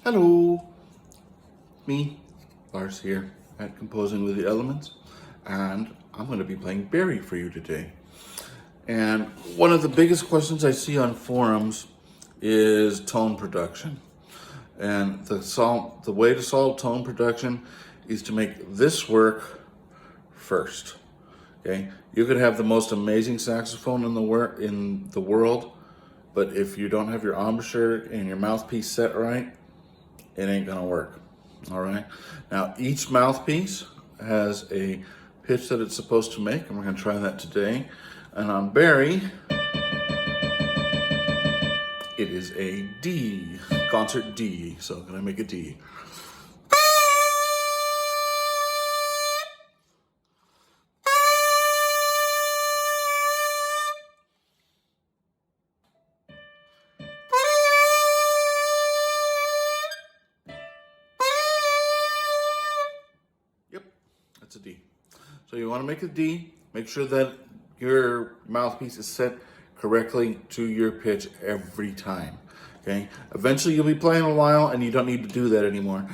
Hello, me, Lars here at Composing with the Elements, and I'm going to be playing Barry for you today. And one of the biggest questions I see on forums is tone production. And the way to solve tone production is to make this work first. Okay, you could have the most amazing saxophone in the world, but if you don't have your embouchure and your mouthpiece set right, it ain't gonna work. All right. Now each mouthpiece has a pitch that it's supposed to make, and we're gonna try that today. And on Barry, it is a D, concert D. So I'm gonna make a D. Yep, that's a D. So you want to make a D, make sure that your mouthpiece is set correctly to your pitch every time. Okay, eventually you'll be playing a while and you don't need to do that anymore.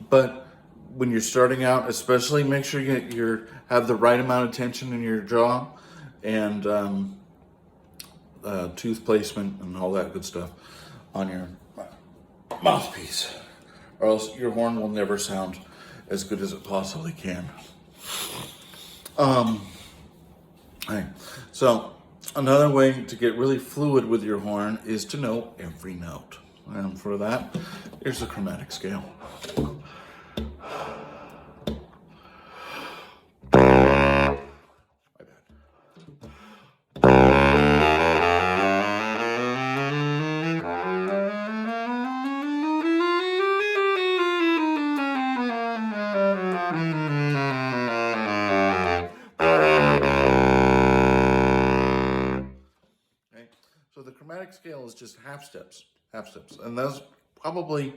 But when you're starting out, especially make sure you have the right amount of tension in your jaw and tooth placement and all that good stuff on your mouthpiece, or else your horn will never sound as good as it possibly can. Okay. So another way to get really fluid with your horn is to know every note. And for that, here's the chromatic scale. My bad. So the chromatic scale is just half steps, and that's probably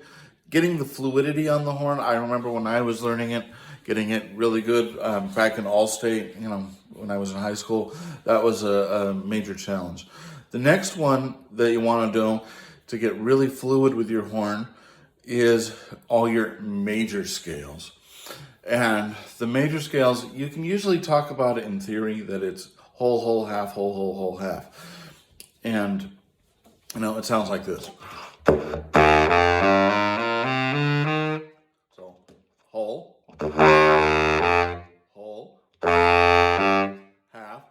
getting the fluidity on the horn. I remember when I was learning it, getting it really good back in Allstate, when I was in high school. That was a major challenge. The next one that you want to do to get really fluid with your horn is all your major scales. And the major scales, you can usually talk about it in theory that it's whole, whole, half, whole, whole, whole, half. And, it sounds like this. So, whole, whole, half,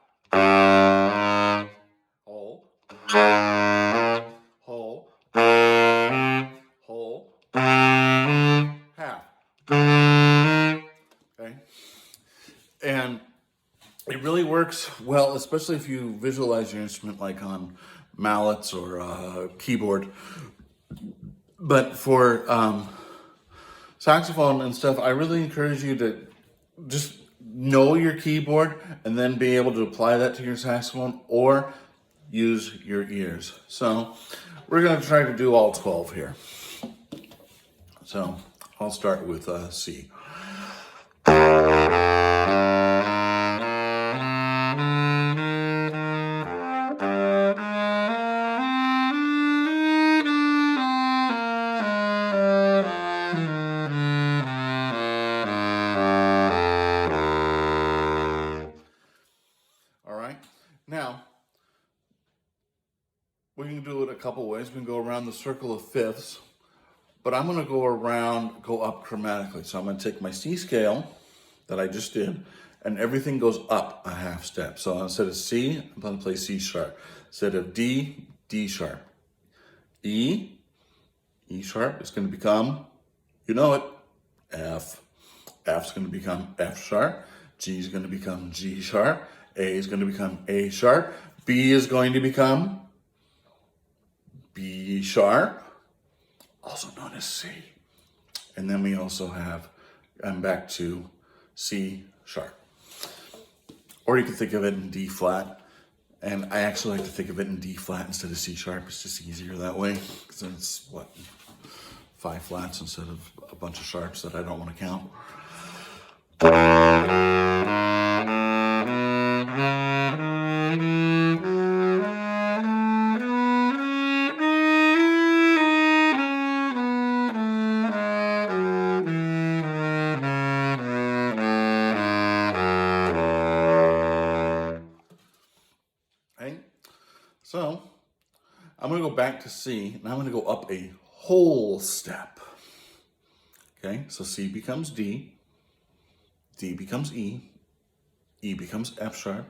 whole, whole, whole, half. Okay? And it really works well, especially if you visualize your instrument like on mallets or keyboard. But for saxophone and stuff, I really encourage you to just know your keyboard and then be able to apply that to your saxophone or use your ears. So we're going to try to do all 12 here. So I'll start with C. Now, we can do it a couple ways. We can go around the circle of fifths, but I'm going to go up chromatically. So I'm going to take my C scale that I just did, and everything goes up a half step. So instead of C, I'm going to play C sharp. Instead of D, D sharp. E, E sharp is going to become, F. F's going to become F sharp. G is going to become G sharp. A is going to become A sharp. B is going to become B sharp, also known as C. And then we also have, I'm back to C sharp. Or you can think of it in D flat. And I actually like to think of it in D flat instead of C sharp. It's just easier that way. Because it's, 5 flats instead of a bunch of sharps that I don't want to count. I'm going to go back to C, and I'm going to go up a whole step. Okay, so C becomes D, D becomes E becomes F sharp,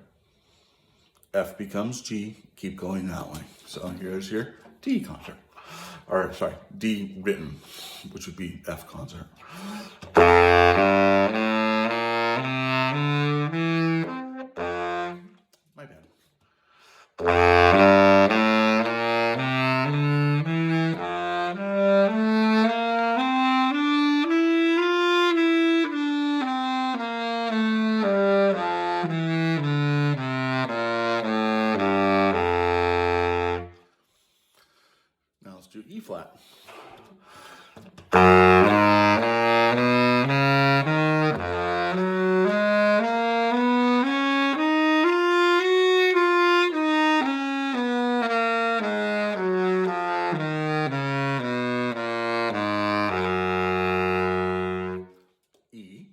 F becomes G, keep going that way. So here's your D concert, or sorry, D written, which would be F concert. My bad. Now let's do E flat. E.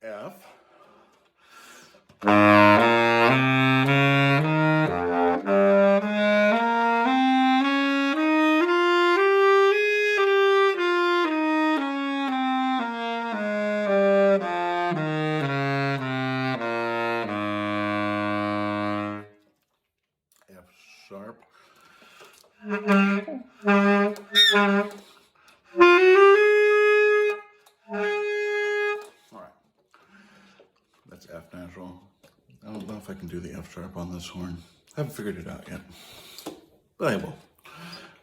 F. F sharp. All right. That's F natural. I don't know if I can do the F sharp on this horn. I haven't figured it out yet. But I will.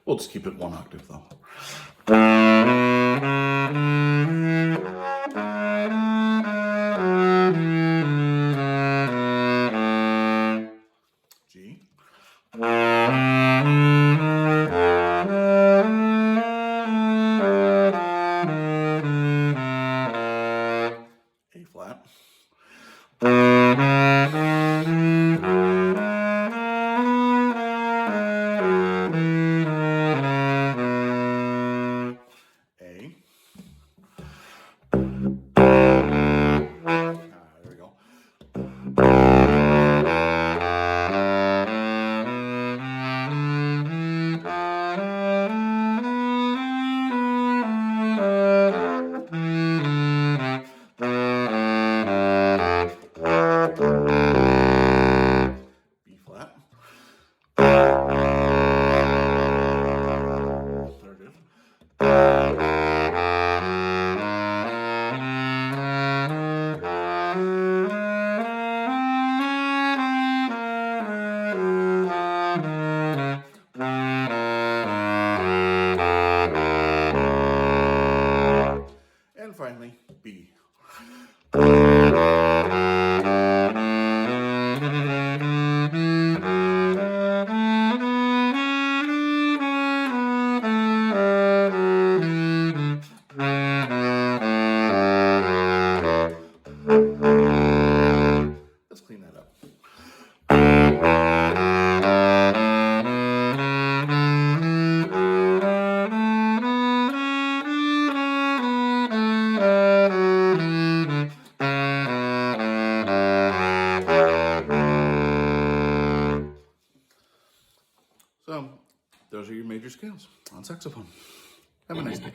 We'll just keep it one octave though. G. A flat. A. There we go. B flat. There it is. And finally, B. Let's clean that up. So, those are your major scales on saxophone. Have a nice day.